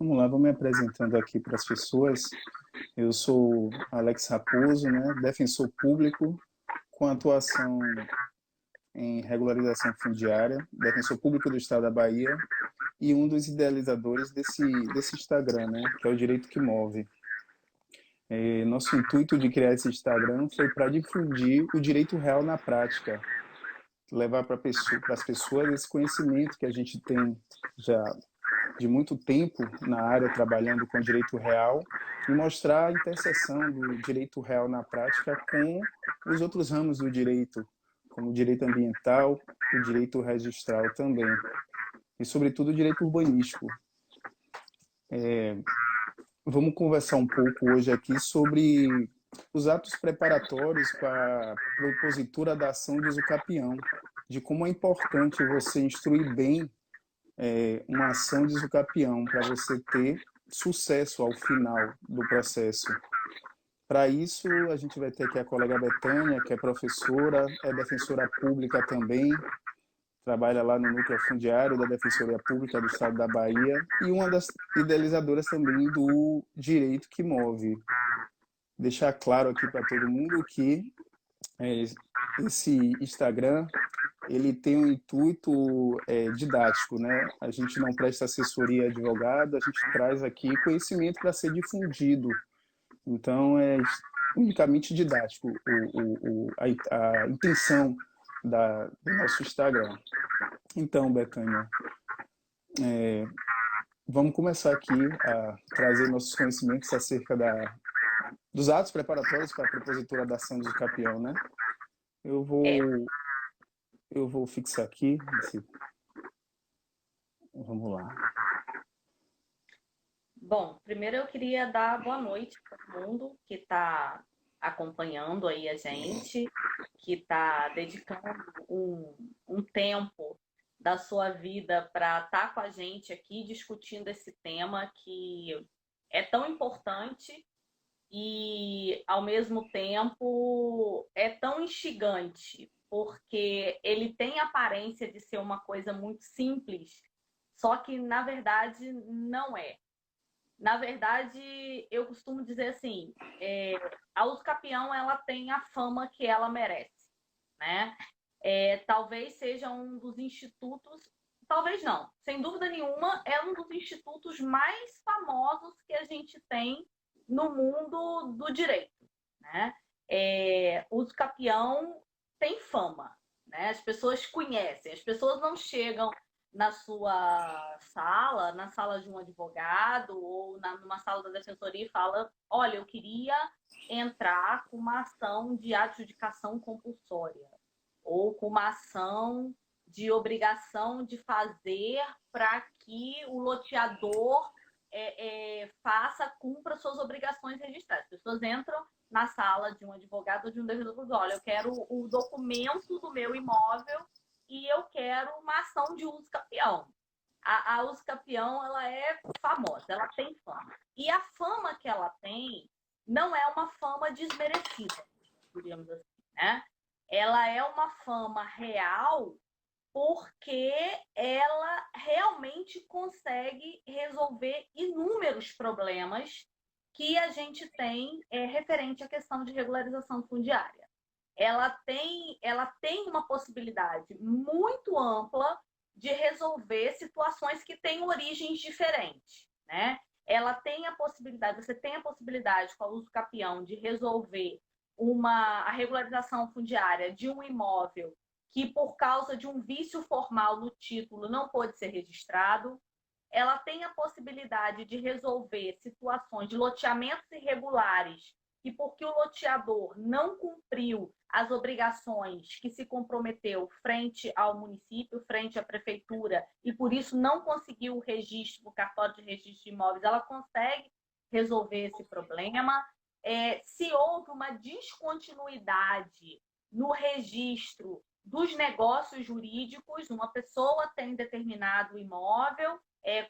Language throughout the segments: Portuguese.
Vamos lá, vou me apresentando aqui para as pessoas. Eu sou Alex Raposo, né, defensor público com atuação em regularização fundiária, defensor público do Estado da Bahia e um dos idealizadores desse Instagram, né, que é o Direito que Move. Nosso intuito de criar esse Instagram foi para difundir o direito real na prática, levar para as pessoas esse conhecimento que a gente tem já de muito tempo na área trabalhando com direito real e mostrar a interseção do direito real na prática com os outros ramos do direito, como o direito ambiental, o direito registral também, e sobretudo o direito urbanístico. Vamos conversar um pouco hoje aqui sobre os atos preparatórios para a propositura da ação de usucapião, de como é importante você instruir bem uma ação de usucapião para você ter sucesso ao final do processo. Para isso, a gente vai ter aqui a colega Betânia, que é professora, é defensora pública também, trabalha lá no núcleo fundiário da Defensoria Pública do Estado da Bahia e uma das idealizadoras também do Direito que Move. Deixar claro aqui para todo mundo que esse Instagram ele tem um intuito didático, né? A gente não presta assessoria a advogado, a gente traz aqui conhecimento para ser difundido. Então, é unicamente didático a intenção do nosso Instagram. Então, Betânia, vamos começar aqui a trazer nossos conhecimentos acerca dos atos preparatórios para a propositura da ação do campeão, né? Eu É, vou, eu vou fixar aqui. Vamos lá. bom, primeiro eu queria dar boa noite para todo mundo que está acompanhando aí a gente, que está dedicando um tempo da sua vida para estar com a gente aqui discutindo esse tema que é tão importante e, ao mesmo tempo, é tão instigante, porque ele tem a aparência de ser uma coisa muito simples, só que, na verdade, não é. Na verdade, eu costumo dizer assim, a Usucapião ela tem a fama que ela merece, né? Talvez seja um dos institutos, talvez não, sem dúvida nenhuma, é um dos institutos mais famosos que a gente tem no mundo do direito, né? O Usucapião tem fama, né? As pessoas conhecem, as pessoas não chegam na sua sala, na sala de um advogado ou numa sala da defensoria e fala: olha, eu queria entrar com uma ação de adjudicação compulsória ou com uma ação de obrigação de fazer para que o loteador cumpra suas obrigações registradas. As pessoas entram na sala de um advogado ou de um devedor e dizem: olha, eu quero o documento do meu imóvel e eu quero uma ação de uso capião. A uso capião ela é famosa, ela tem fama. E a fama que ela tem não é uma fama desmerecida, diríamos assim, né? Ela é uma fama real porque ela realmente consegue resolver inúmeros problemas que a gente tem referente à questão de regularização fundiária. Ela tem uma possibilidade muito ampla de resolver situações que têm origens diferentes, né? Você tem a possibilidade com o uso capião de resolver a regularização fundiária de um imóvel que, por causa de um vício formal no título, não pôde ser registrado. Ela tem a possibilidade de resolver situações de loteamentos irregulares que, porque o loteador não cumpriu as obrigações que se comprometeu frente ao município, frente à prefeitura, e por isso não conseguiu o registro, o cartório de registro de imóveis, ela consegue resolver esse problema. Se houve uma descontinuidade no registro dos negócios jurídicos, uma pessoa tem determinado imóvel,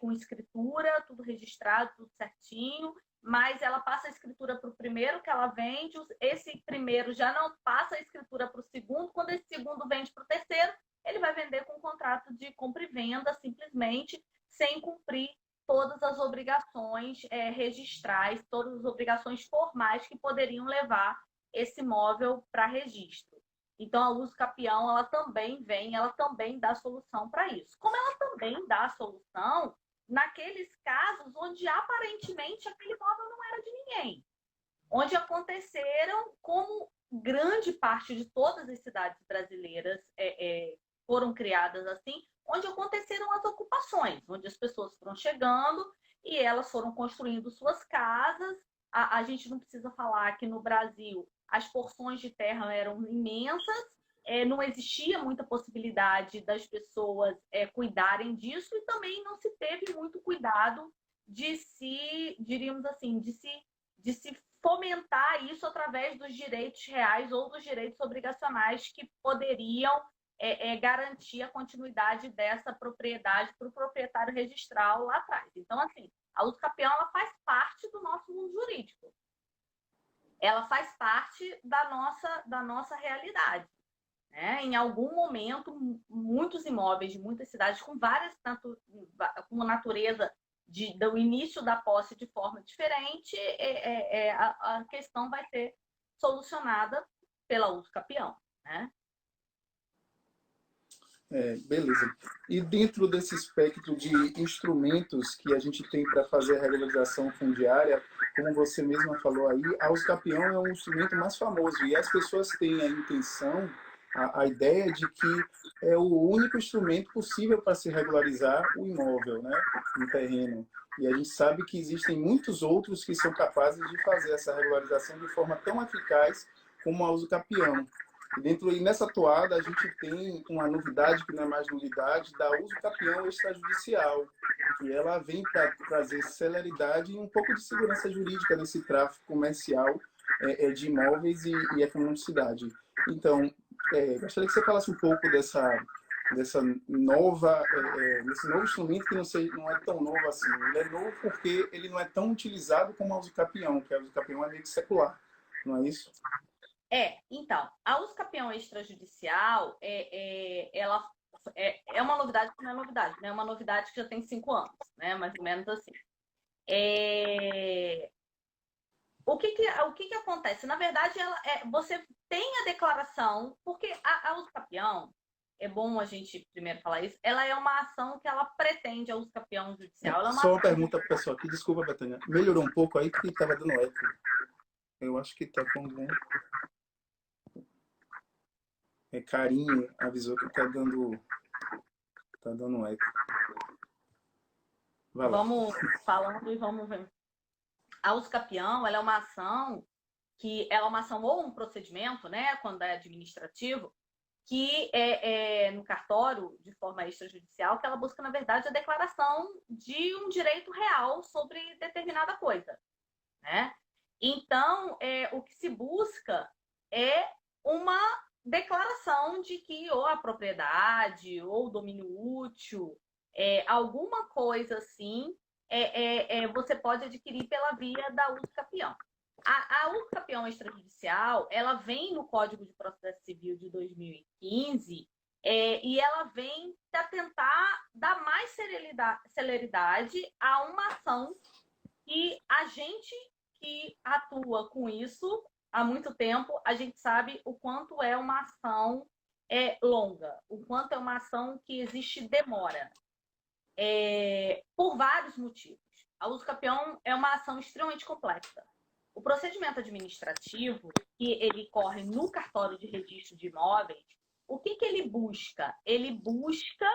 com escritura, tudo registrado, tudo certinho, mas ela passa a escritura para o primeiro que ela vende, esse primeiro já não passa a escritura para o segundo, quando esse segundo vende para o terceiro, ele vai vender com um contrato de compra e venda, simplesmente, sem cumprir todas as obrigações registrais, todas as obrigações formais que poderiam levar esse imóvel para registro. Então, a Luz Capião, ela também dá solução para isso. Como ela também dá solução naqueles casos onde aparentemente aquele imóvel não era de ninguém, onde aconteceram, como grande parte de todas as cidades brasileiras foram criadas assim, onde aconteceram as ocupações, onde as pessoas foram chegando e elas foram construindo suas casas. A gente não precisa falar que no Brasil as porções de terra eram imensas, não existia muita possibilidade das pessoas cuidarem disso e também não se teve muito cuidado de se, diríamos assim, de se fomentar isso através dos direitos reais ou dos direitos obrigacionais que poderiam garantir a continuidade dessa propriedade para o proprietário registral lá atrás. Então, assim, a Luz Capião ela faz parte do nosso mundo jurídico. Ela faz parte da nossa realidade. Né? Em algum momento, muitos imóveis de muitas cidades com várias com natureza do início da posse de forma diferente, a questão vai ser solucionada pela Luz Capião. Né? Beleza. E dentro desse espectro de instrumentos que a gente tem para fazer a regularização fundiária, como você mesma falou aí, a usucapião é um instrumento mais famoso e as pessoas têm a intenção, a ideia de que é o único instrumento possível para se regularizar o imóvel, né, no terreno. E a gente sabe que existem muitos outros que são capazes de fazer essa regularização de forma tão eficaz como a usucapião. E nessa toada, a gente tem uma novidade, que não é mais novidade, da usucapião extrajudicial, que ela vem para trazer celeridade e um pouco de segurança jurídica nesse tráfico comercial de imóveis e economicidade. Então, gostaria que você falasse um pouco desse novo instrumento que não é tão novo assim. Ele é novo porque ele não é tão utilizado como a usucapião, que a usucapião é meio que secular, não é isso? Então, a usucapião extrajudicial, ela é uma novidade que não é novidade, né? É uma novidade que já tem 5 anos, né? Mais ou menos assim. O que acontece? Na verdade, você tem a declaração, porque a usucapião, é bom a gente primeiro falar isso, ela é uma ação que ela pretende, a usucapião judicial. Ela é uma Só uma ação... pergunta para o pessoal aqui, desculpa, Betânia. Melhorou um pouco aí que estava dando eco. Eu acho que está com algum... Carinho avisou que está dando eco. Vai lá. Vamos falando e vamos ver. A usucapião, ela é uma ação que ela é uma ação ou um procedimento, né, quando é administrativo, que no cartório, de forma extrajudicial, que ela busca, na verdade, a declaração de um direito real sobre determinada coisa. Né? Então, o que se busca é uma declaração de que ou a propriedade, ou o domínio útil, alguma coisa assim, você pode adquirir pela via da usucapião. A usucapião extrajudicial, ela vem no Código de Processo Civil de 2015 e ela vem para tentar dar mais celeridade a uma ação que a gente que atua com isso há muito tempo, a gente sabe o quanto é uma ação longa, o quanto é uma ação que existe demora, por vários motivos. A usucapião é uma ação extremamente complexa. O procedimento administrativo, que ele corre no cartório de registro de imóveis, o que ele busca? Ele busca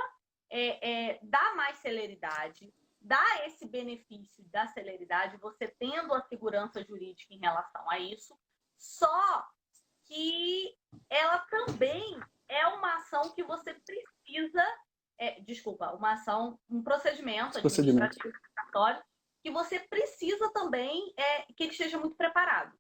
dar mais celeridade, dar esse benefício da celeridade, você tendo a segurança jurídica em relação a isso, só que ela também é uma ação que você precisa, um procedimento administrativo do cartório, que você precisa também que ele esteja muito preparado.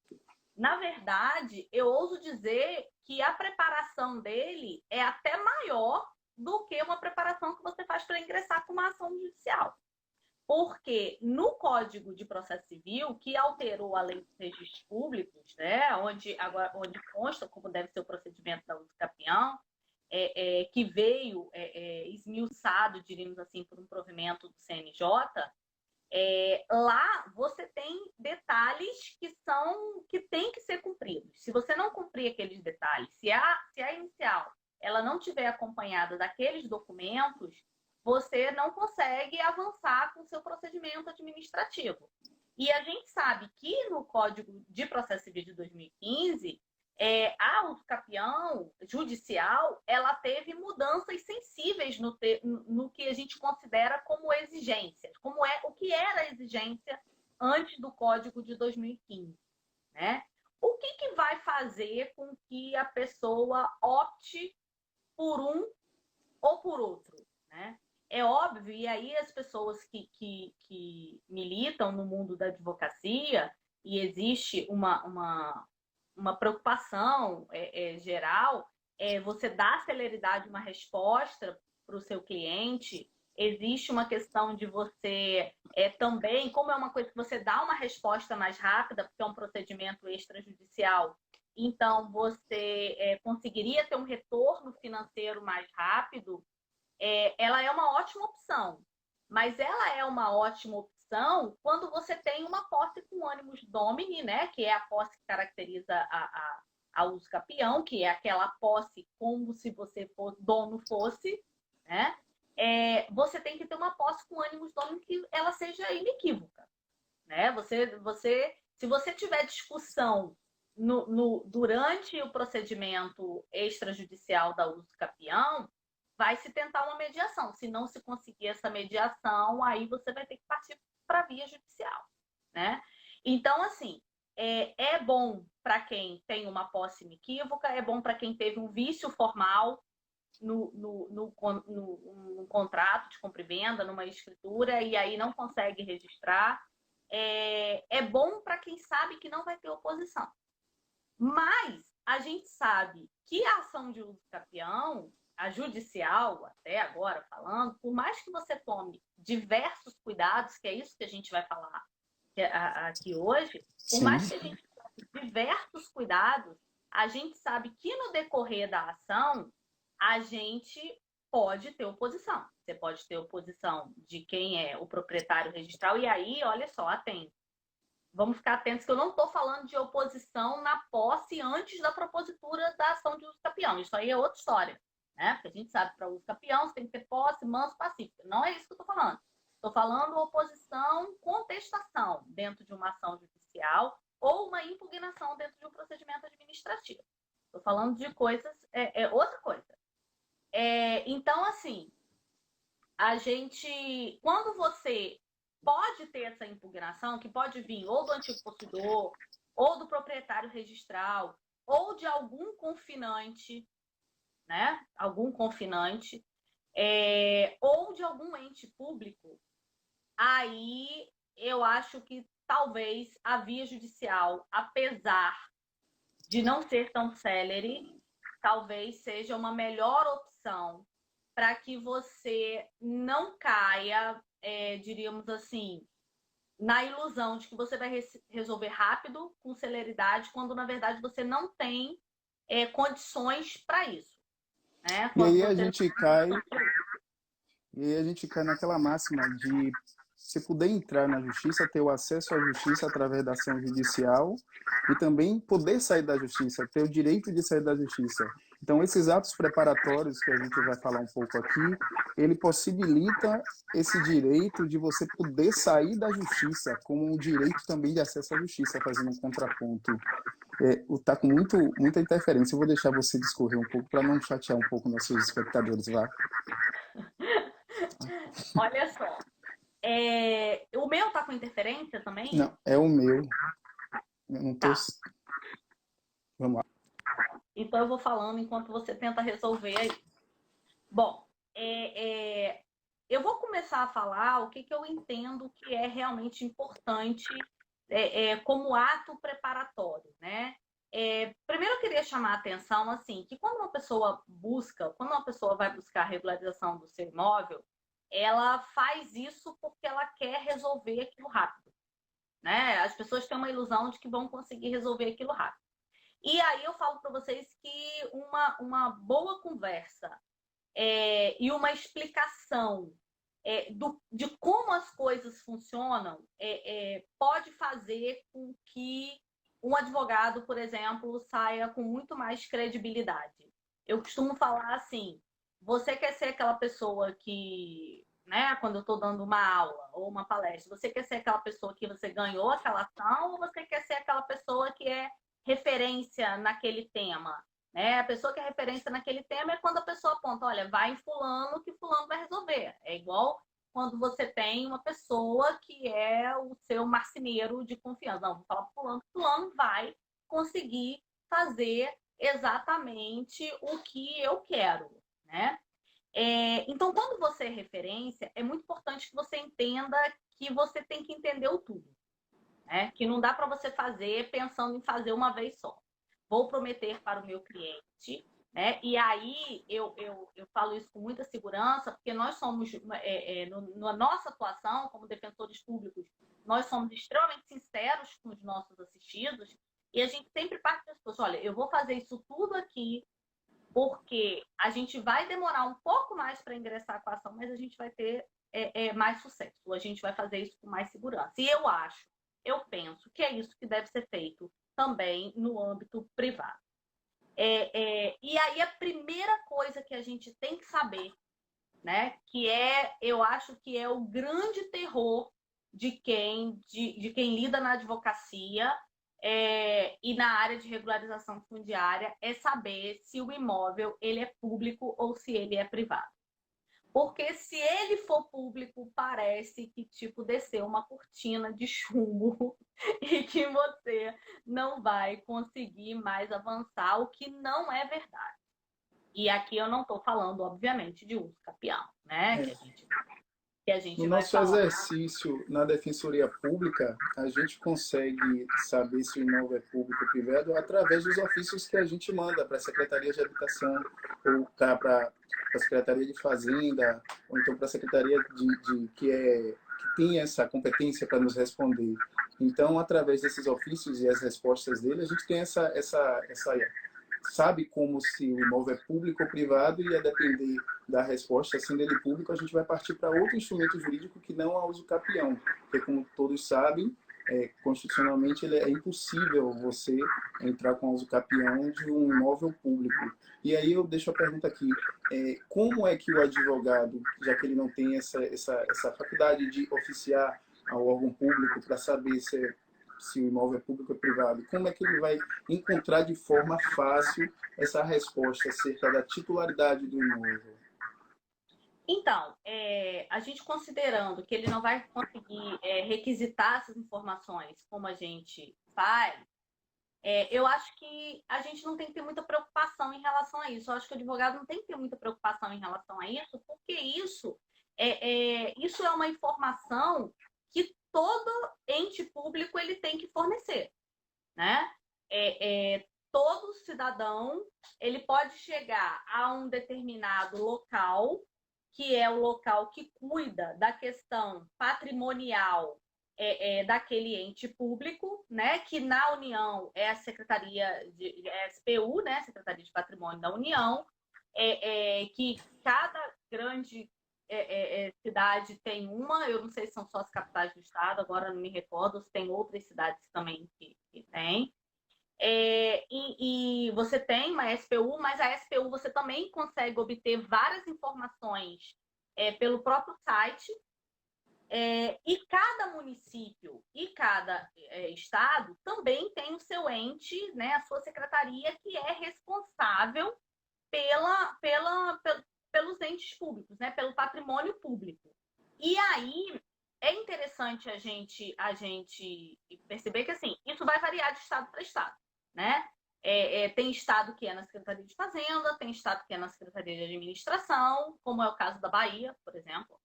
Na verdade, eu ouso dizer que a preparação dele é até maior do que uma preparação que você faz para ingressar com uma ação judicial. Porque no Código de Processo Civil, que alterou a Lei dos Registros Públicos, né, onde consta como deve ser o procedimento da usucapião, que veio esmiuçado, diríamos assim, por um provimento do CNJ, Lá você tem detalhes que têm que ser cumpridos. Se você não cumprir aqueles detalhes, se a inicial ela não tiver acompanhada daqueles documentos, você não consegue avançar com o seu procedimento administrativo. E a gente sabe que no Código de Processo Civil de 2015, a usucapião judicial ela teve mudanças sensíveis no que a gente considera como exigências, o que era exigência antes do Código de 2015, né? O que vai fazer com que a pessoa opte por um ou por outro, né? É óbvio, e aí as pessoas que militam no mundo da advocacia, e existe uma preocupação geral, você dá celeridade uma resposta para o seu cliente, existe uma questão de você também, como é uma coisa que você dá uma resposta mais rápida, porque é um procedimento extrajudicial, então você conseguiria ter um retorno financeiro mais rápido, ela é uma ótima opção. Mas ela é uma ótima opção quando você tem uma posse com ânimos domini, né? Que é a posse que caracteriza a usucapião, que é aquela posse como se você dono fosse, né? Você tem que ter uma posse com ânimos domini que ela seja inequívoca, né? Se você tiver discussão durante o procedimento extrajudicial da usucapião, vai se tentar uma mediação. Se não se conseguir essa mediação, aí você vai ter que partir para a via judicial, né? Então, assim, é bom para quem tem uma posse inequívoca, é bom para quem teve um vício formal no contrato de compra e venda, numa escritura, e aí não consegue registrar. É bom para quem sabe que não vai ter oposição. Mas a gente sabe que a ação de uso capião, a judicial, até agora falando, por mais que você tome diversos cuidados, que é isso que a gente vai falar aqui hoje, por mais que a gente tome diversos cuidados, a gente sabe que no decorrer da ação, a gente pode ter oposição. Você pode ter oposição de quem é o proprietário registral, e aí, olha só, atento. Vamos ficar atentos que eu não estou falando de oposição na posse antes da propositura da ação de uso capião. Isso aí é outra história, né? Porque a gente sabe que para uso capião você tem que ter posse, manso, pacífica. Não é isso que eu estou falando. Estou falando oposição, contestação dentro de uma ação judicial ou uma impugnação dentro de um procedimento administrativo. Estou falando de coisas, outra coisa. Então, assim, quando você pode ter essa impugnação, que pode vir ou do antigo possuidor, ou do proprietário registral, ou de algum confinante, né? Algum confinante, ou de algum ente público, aí eu acho que talvez a via judicial, apesar de não ser tão célere, talvez seja uma melhor opção para que você não caia, diríamos assim, na ilusão de que você vai resolver rápido, com celeridade, quando na verdade você não tem condições para isso, né? E Quando aí a você gente cai, naquela máxima de se puder entrar na justiça, ter o acesso à justiça através da ação judicial e também poder sair da justiça, ter o direito de sair da justiça. Então, esses atos preparatórios que a gente vai falar um pouco aqui, ele possibilita esse direito de você poder sair da justiça, como um direito também de acesso à justiça, fazendo um contraponto. Tá com muita interferência. Eu vou deixar você discorrer um pouco para não chatear um pouco nossos espectadores, vá. Olha só, o meu tá com interferência também? Não, é o meu. Eu não tô. Tá. Vamos lá. Então eu vou falando enquanto você tenta resolver aí. Bom, eu vou começar a falar o que eu entendo que é realmente importante como ato preparatório, né? Primeiro eu queria chamar a atenção, assim, que quando uma pessoa vai buscar a regularização do seu imóvel, ela faz isso porque ela quer resolver aquilo rápido, né? As pessoas têm uma ilusão de que vão conseguir resolver aquilo rápido. E aí eu falo para vocês que uma boa conversa e uma explicação de como as coisas funcionam pode fazer com que um advogado, por exemplo, saia com muito mais credibilidade. Eu costumo falar assim, você quer ser aquela pessoa que, né, quando eu estou dando uma aula ou uma palestra, você quer ser aquela pessoa que você ganhou aquela ação ou você quer ser aquela pessoa que é referência naquele tema? Né? A pessoa que é referência naquele tema é quando a pessoa aponta, olha, vai em fulano que fulano vai resolver. É igual quando você tem uma pessoa que é o seu marceneiro de confiança. Não, vou falar para fulano vai conseguir fazer exatamente o que eu quero, né? Então, quando você é referência, é muito importante que você entenda que você tem que entender o tudo, né? Que não dá para você fazer pensando em fazer uma vez só. Vou prometer para o meu cliente, né? E aí eu falo isso com muita segurança, porque nós somos, na nossa atuação como defensores públicos, nós somos extremamente sinceros com os nossos assistidos e a gente sempre parte das pessoas, olha, eu vou fazer isso tudo aqui porque a gente vai demorar um pouco mais para ingressar com a ação, mas a gente vai ter mais sucesso, a gente vai fazer isso com mais segurança. E eu penso que é isso que deve ser feito também no âmbito privado. E aí a primeira coisa que a gente tem que saber, né, que eu acho que é o grande terror de quem lida na advocacia e na área de regularização fundiária, é saber se o imóvel ele é público ou se ele é privado. Porque se ele for público, parece que, tipo, desceu uma cortina de chumbo e que você não vai conseguir mais avançar, o que não é verdade. E aqui eu não estou falando, obviamente, de uso capião, né? Que a No gente vai nosso falar. exercício na Defensoria Pública, a gente consegue saber se o imóvel é público ou privado através dos ofícios que a gente manda para a Secretaria de Habitação, ou para a Secretaria de Fazenda, ou então para a Secretaria que tem essa competência para nos responder. Então, através desses ofícios e as respostas dele, a gente tem sabe como se o imóvel é público ou privado, e a depender da resposta, sendo ele público, a gente vai partir para outro instrumento jurídico que não a uso capião, porque, como todos sabem, constitucionalmente é impossível você entrar com a uso capião de um imóvel público. E aí eu deixo a pergunta aqui, como é que o advogado, já que ele não tem essa faculdade de oficiar ao órgão público para saber se o imóvel é público ou privado, como é que ele vai encontrar de forma fácil essa resposta acerca da titularidade do imóvel? Então, a gente considerando que ele não vai conseguir requisitar essas informações como a gente faz, eu acho que a gente não tem que ter muita preocupação em relação a isso. Eu acho que o advogado não tem que ter muita preocupação em relação a isso, porque isso é uma informação que todo ente público ele tem que fornecer, né? Todo cidadão ele pode chegar a um determinado local, que é o local que cuida da questão patrimonial daquele ente público, né? Que na União é a Secretaria de SPU, né? Secretaria de Patrimônio da União, que cada grande cidade tem uma, eu não sei se são só as capitais do estado, agora não me recordo, se tem outras cidades também que tem. E você tem uma SPU, mas a SPU você também consegue obter várias informações pelo próprio site. E cada município e cada estado também tem o seu ente, né, a sua secretaria, que é responsável pelos entes públicos, né, pelo patrimônio público. E aí é interessante a gente perceber que assim, isso vai variar de estado para estado, né? Tem estado que é na Secretaria de Fazenda, tem estado que é na Secretaria de Administração, como é o caso da Bahia, por exemplo.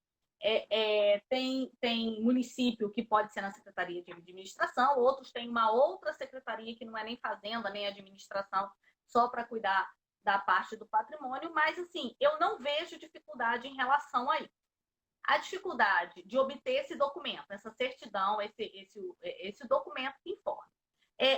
Tem município que pode ser na Secretaria de Administração, outros têm uma outra secretaria que não é nem Fazenda, nem Administração, só para cuidar da parte do patrimônio, mas assim, eu não vejo dificuldade em relação a isso. A dificuldade de obter esse documento, essa certidão, esse documento que informa.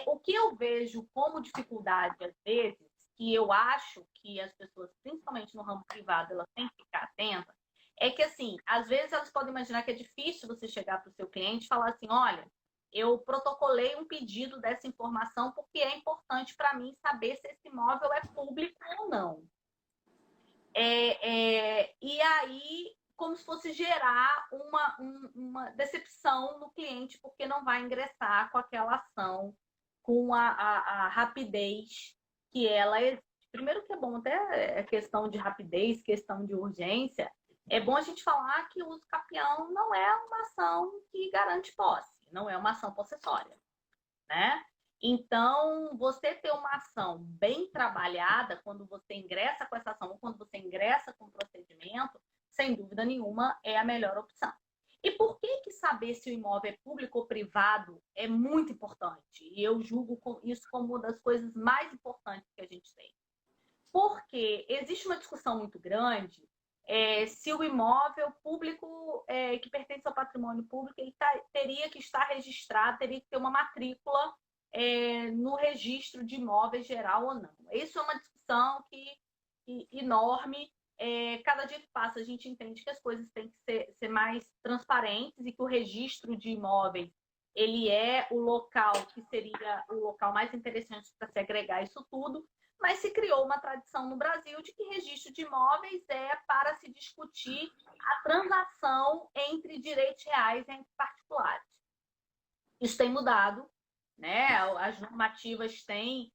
O que eu vejo como dificuldade, às vezes, que eu acho que as pessoas, principalmente no ramo privado, elas têm que ficar atentas, é que, assim, às vezes elas podem imaginar que é difícil você chegar para o seu cliente e falar assim, olha, eu protocolei um pedido dessa informação porque é importante para mim saber se esse imóvel é público ou não. E aí, como se fosse gerar uma decepção no cliente, porque não vai ingressar com aquela ação, com a rapidez que ela existe. Primeiro que é bom, até questão de rapidez, questão de urgência, é bom a gente falar que o uso capião não é uma ação que garante posse, não é uma ação possessória, né? Então, você ter uma ação bem trabalhada, quando você ingressa com essa ação, ou quando você ingressa com o procedimento, sem dúvida nenhuma, é a melhor opção. E por que saber se o imóvel é público ou privado é muito importante? E eu julgo isso como uma das coisas mais importantes que a gente tem. Porque existe uma discussão muito grande se o imóvel público que pertence ao patrimônio público ele teria que estar registrado, teria que ter uma matrícula no registro de imóveis geral ou não. Isso é uma discussão enorme. Cada dia que passa, a gente entende que as coisas têm que ser mais transparentes e que o registro de imóveis ele é o local que seria o local mais interessante para se agregar isso tudo, mas se criou uma tradição no Brasil de que registro de imóveis é para se discutir a transação entre direitos reais entre particulares. Isso tem mudado, né? As normativas têm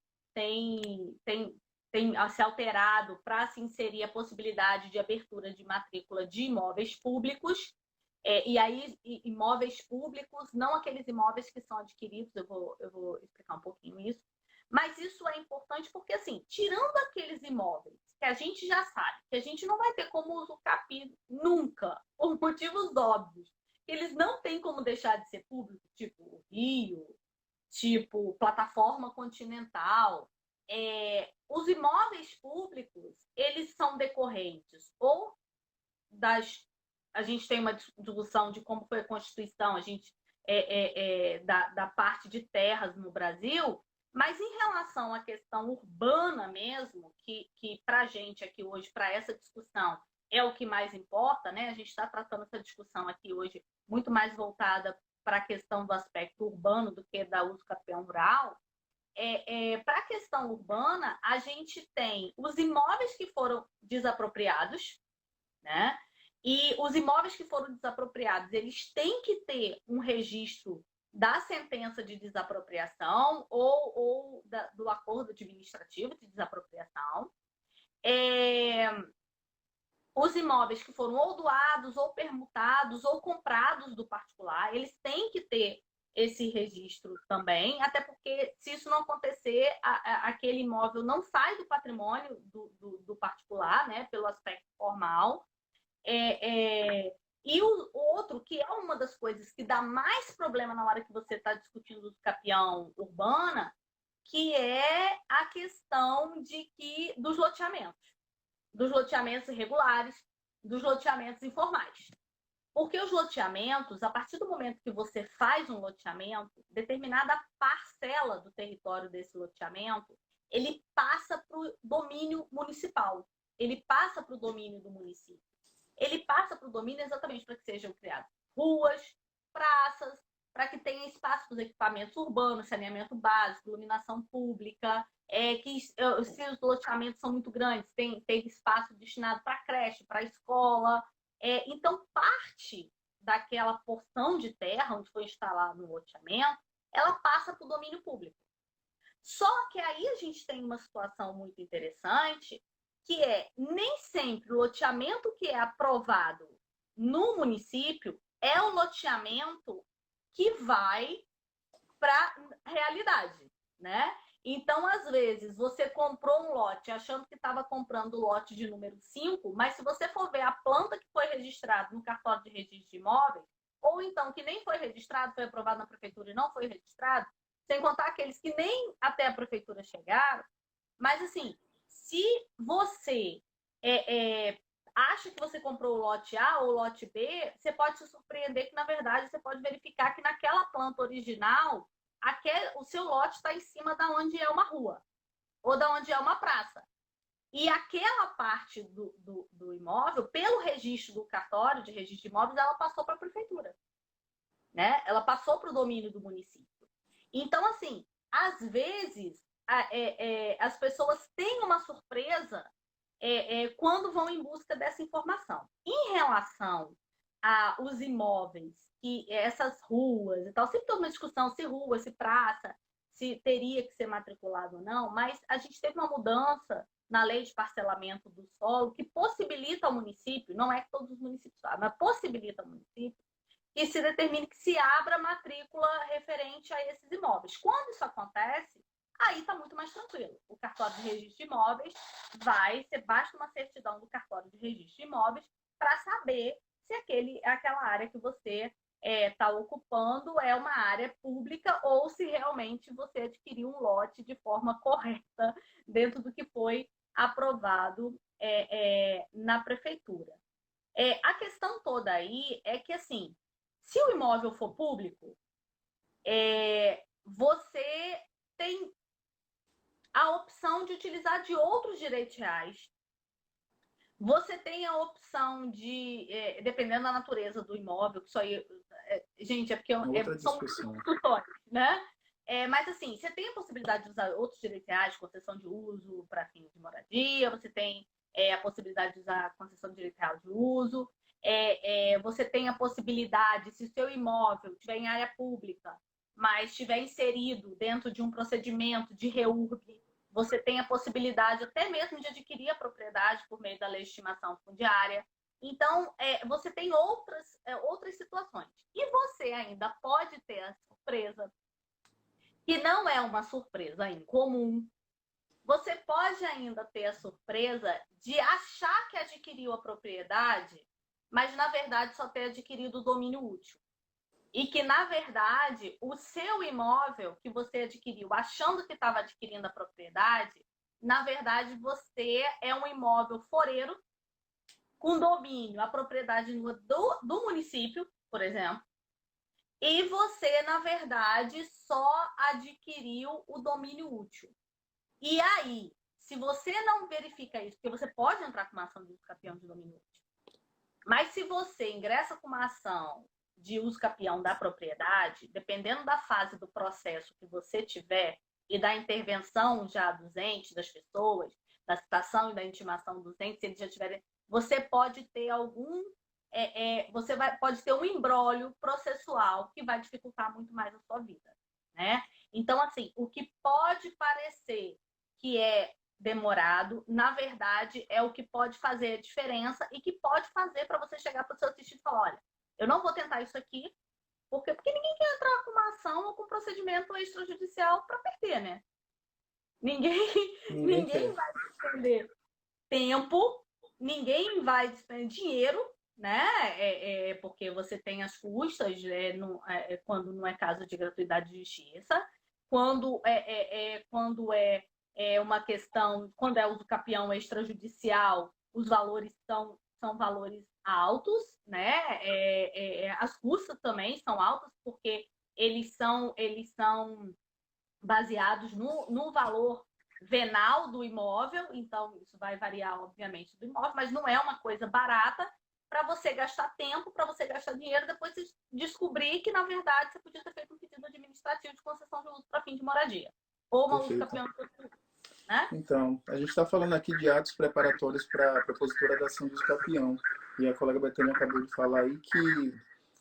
se alterado para se inserir a possibilidade de abertura de matrícula de imóveis públicos. E aí, imóveis públicos, não aqueles imóveis que são adquiridos, eu vou explicar um pouquinho isso, mas isso é importante porque, assim, tirando aqueles imóveis que a gente já sabe, que a gente não vai ter como usucapião nunca, por motivos óbvios, eles não têm como deixar de ser públicos, tipo o Rio, tipo plataforma continental. Os imóveis públicos, eles são decorrentes ou a gente tem uma discussão de como foi a Constituição, a gente da parte de terras no Brasil, mas em relação à questão urbana mesmo, que para a gente aqui hoje, para essa discussão, é o que mais importa, né? A gente está tratando essa discussão aqui hoje muito mais voltada para a questão do aspecto urbano do que da uso capião rural. Para a questão urbana, a gente tem os imóveis que foram desapropriados, né? E os imóveis que foram desapropriados, eles têm que ter um registro da sentença de desapropriação ou do acordo administrativo de desapropriação. Os imóveis que foram ou doados, ou permutados, ou comprados do particular, eles têm que ter esse registro também, até porque se isso não acontecer, aquele imóvel não sai do patrimônio do particular, né, pelo aspecto formal. E o outro, que é uma das coisas que dá mais problema na hora que você está discutindo o capião urbana, que é a questão dos loteamentos irregulares, dos loteamentos informais. Porque os loteamentos, a partir do momento que você faz um loteamento, determinada parcela do território desse loteamento, ele passa para o domínio municipal, ele passa para o domínio do município. Ele passa para o domínio exatamente para que sejam criadas ruas, praças, para que tenha espaço para os equipamentos urbanos, saneamento básico, iluminação pública, se os loteamentos são muito grandes, tem espaço destinado para creche, para escola. Então, parte daquela porção de terra onde foi instalado o loteamento, ela passa para o domínio público. Só que aí a gente tem uma situação muito interessante, que nem sempre o loteamento que é aprovado no município é o loteamento que vai para a realidade, né? Então, às vezes, você comprou um lote achando que estava comprando o lote de número 5, mas se você for ver a planta que foi registrada no cartório de registro de imóveis, ou então que nem foi registrado, foi aprovado na prefeitura e não foi registrado, sem contar aqueles que nem até a prefeitura chegaram, mas assim, se você acha que você comprou o lote A ou o lote B, você pode se surpreender que, na verdade, você pode verificar que naquela planta original, o seu lote está em cima da onde é uma rua ou da onde é uma praça. E aquela parte do imóvel, pelo registro do cartório de registro de imóveis, ela passou para a prefeitura, né? Ela passou para o domínio do município. Então, assim, às vezes, as pessoas têm uma surpresa quando vão em busca dessa informação. Em relação aos imóveis, que essas ruas e tal, sempre tem uma discussão se rua, se praça, se teria que ser matriculado ou não, mas a gente teve uma mudança na lei de parcelamento do solo que possibilita ao município, não é que todos os municípios fazem, mas possibilita ao município que se determine que se abra matrícula referente a esses imóveis. Quando isso acontece, aí está muito mais tranquilo. O cartório de registro de imóveis basta uma certidão do cartório de registro de imóveis para saber se aquela área que você está ocupando é uma área pública ou se realmente você adquiriu um lote de forma correta dentro do que foi aprovado na prefeitura. A questão toda aí é que, assim, se o imóvel for público, você tem a opção de utilizar de outros direitos reais. Você tem a opção de, dependendo da natureza do imóvel, que isso aí, gente, porque são discussões, né? Mas, assim, você tem a possibilidade de usar outros direitos reais, concessão de uso para fins de moradia, você tem a possibilidade de usar concessão de direito real de uso, você tem a possibilidade, se o seu imóvel estiver em área pública, mas estiver inserido dentro de um procedimento de REURB, você tem a possibilidade até mesmo de adquirir a propriedade por meio da legitimação fundiária. Então, você tem outras situações. E você ainda pode ter a surpresa, que não é uma surpresa incomum. Você pode ainda ter a surpresa de achar que adquiriu a propriedade, mas, na verdade, só ter adquirido o domínio útil. E que, na verdade, o seu imóvel que você adquiriu achando que estava adquirindo a propriedade, na verdade, você é um imóvel foreiro com domínio, a propriedade do município, por exemplo, e você, na verdade, só adquiriu o domínio útil. E aí, se você não verifica isso, porque você pode entrar com uma ação de uso capião de domínio útil, mas se você ingressa com uma ação de uso capião da propriedade, dependendo da fase do processo que você tiver e da intervenção já dos entes, das pessoas, da citação e da intimação dos entes, se eles já tiverem, você pode ter pode ter um imbróglio processual que vai dificultar muito mais a sua vida, né? Então, assim, o que pode parecer que é demorado, na verdade, é o que pode fazer a diferença e que pode fazer para você chegar para o seu assistente e falar, olha, eu não vou tentar isso aqui, porque ninguém quer entrar com uma ação ou com um procedimento extrajudicial para perder, né? Ninguém vai despender tempo, ninguém vai despender dinheiro, né? Porque você tem as custas quando não é caso de gratuidade de justiça, quando é uma questão, quando é uso capião extrajudicial, os valores são valores altos, né? As custas também são altas, porque eles são baseados no valor venal do imóvel, então isso vai variar, obviamente, do imóvel, mas não é uma coisa barata para você gastar tempo, para você gastar dinheiro, depois você descobrir que, na verdade, você podia ter feito um pedido administrativo de concessão de uso para fim de moradia, ou uma uso capião de uso, né? Então, a gente está falando aqui de atos preparatórios para a propositura da ação de uso capião, e a colega Betânia acabou de falar aí que,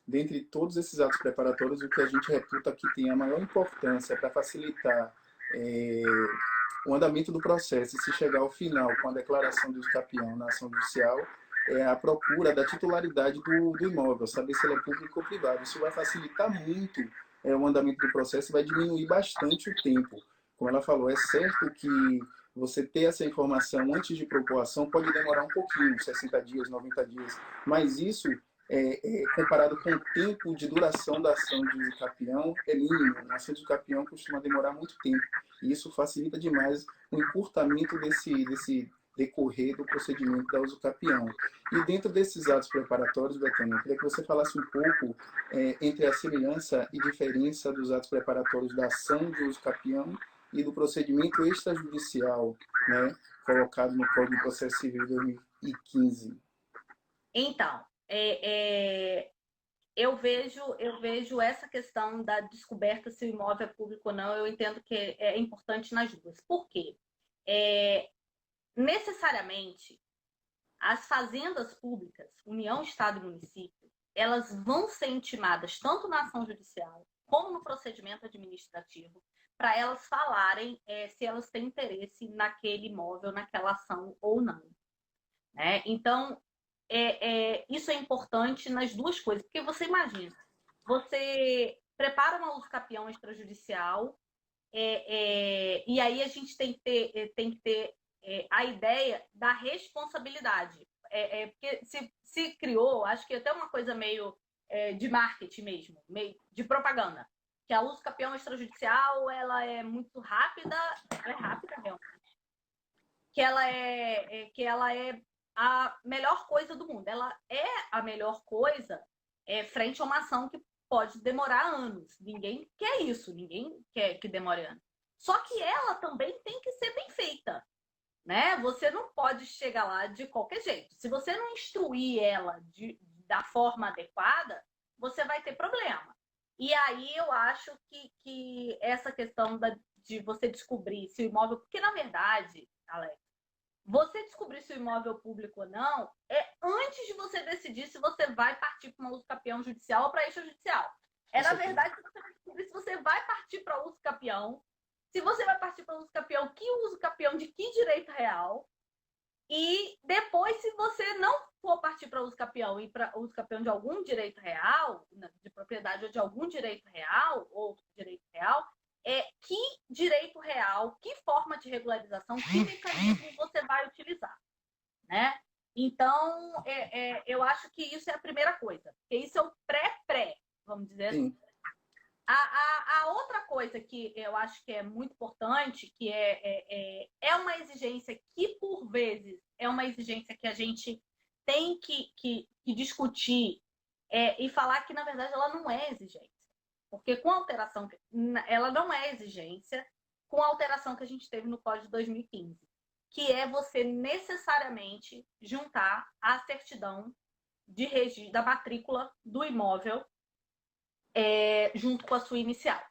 dentre todos esses atos preparatórios, o que a gente reputa que tem a maior importância para facilitar o andamento do processo e se chegar ao final com a declaração de uso capião na ação judicial é a procura da titularidade do imóvel, saber se ele é público ou privado. Isso vai facilitar muito o andamento do processo e vai diminuir bastante o tempo. Como ela falou, é certo que você ter essa informação antes de propor a ação pode demorar um pouquinho, 60 dias, 90 dias, mas isso, comparado com o tempo de duração da ação de uso capião, é mínimo. A ação de uso capião costuma demorar muito tempo, e isso facilita demais o encurtamento desse decorrer do procedimento da uso capião. E dentro desses atos preparatórios, Betânia, eu queria que você falasse um pouco entre a semelhança e diferença dos atos preparatórios da ação de uso capião e do procedimento extrajudicial, né, colocado no Código de Processo Civil de 2015? Então, eu vejo essa questão da descoberta se o imóvel é público ou não, eu entendo que é importante nas duas. Por quê? Necessariamente, as fazendas públicas, União, Estado e Município, elas vão ser intimadas tanto na ação judicial como no procedimento administrativo para elas falarem se elas têm interesse naquele imóvel, naquela ação ou não. Né? Então, isso é importante nas duas coisas, porque você imagina, você prepara uma usucapião extrajudicial, e aí a gente tem que ter a ideia da responsabilidade. Porque se criou, acho que até uma coisa meio de marketing mesmo, meio de propaganda, que a usucapião extrajudicial ela é muito rápida, ela é rápida realmente, que ela é a melhor coisa do mundo. Ela é a melhor coisa frente a uma ação que pode demorar anos. Ninguém quer isso, ninguém quer que demore anos. Só que ela também tem que ser bem feita, né? Você não pode chegar lá de qualquer jeito. Se você não instruir ela da forma adequada, você vai ter problema. E aí eu acho que essa questão de você descobrir se o imóvel... Porque, na verdade, Alex, você descobrir se o imóvel é público ou não é antes de você decidir se você vai partir para uma usucapião judicial ou para extrajudicial. Na verdade, que você vai descobrir se você vai partir para usucapião, se você vai partir para usucapião, que usucapião de que direito real, e depois, se você não for partir para usucapião e para usucapião de algum direito real, de propriedade ou de algum direito real, ou direito real, que direito real, que forma de regularização, que mecanismo você vai utilizar, né? Então, eu acho que isso é a primeira coisa, porque isso é o pré-pré, vamos dizer assim. A outra coisa que eu acho que é muito importante, que é uma exigência que, por vezes, é uma exigência que a gente tem que discutir e falar que, na verdade, ela não é exigência. Porque com a alteração, ela não é exigência com a alteração que a gente teve no Código de 2015, que é você necessariamente juntar a certidão de registro da matrícula do imóvel junto com a sua inicial.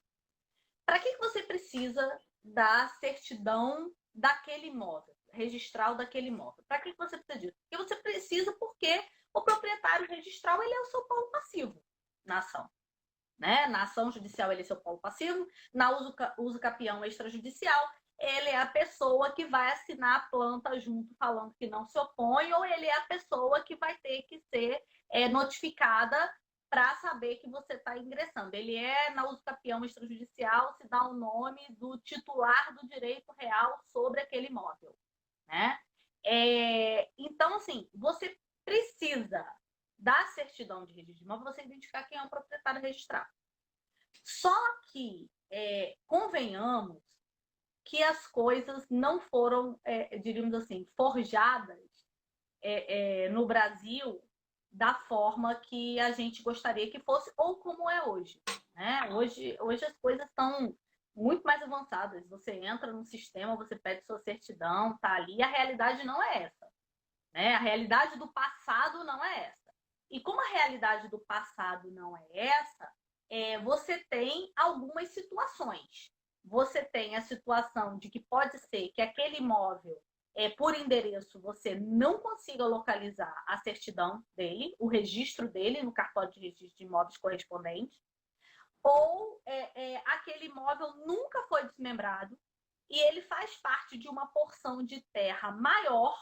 Para que você precisa da certidão daquele imóvel, registral daquele imóvel? Para que você precisa disso? Porque você precisa porque o proprietário registral ele é o seu polo passivo na ação. Né? Na ação judicial ele é seu polo passivo, na usucapião extrajudicial ele é a pessoa que vai assinar a planta junto falando que não se opõe, ou ele é a pessoa que vai ter que ser notificada para saber que você está ingressando. Ele na usucapião extrajudicial se dá o nome do titular do direito real sobre aquele imóvel. Né? Então, assim, você precisa da certidão de registro de imóvel, você identificar quem é o proprietário registrado. Só que, convenhamos, que as coisas não foram, diríamos assim, forjadas no Brasil da forma que a gente gostaria que fosse, ou como é hoje. Né? Hoje as coisas estão muito mais avançadas. Você entra no sistema, você pede sua certidão, tá ali. A realidade não é essa. Né? A realidade do passado não é essa. E como a realidade do passado não é essa, você tem algumas situações. Você tem a situação de que pode ser que aquele imóvel, por endereço, você não consiga localizar a certidão dele, o registro dele no cartório de registro de imóveis correspondente, ou aquele imóvel nunca foi desmembrado e ele faz parte de uma porção de terra maior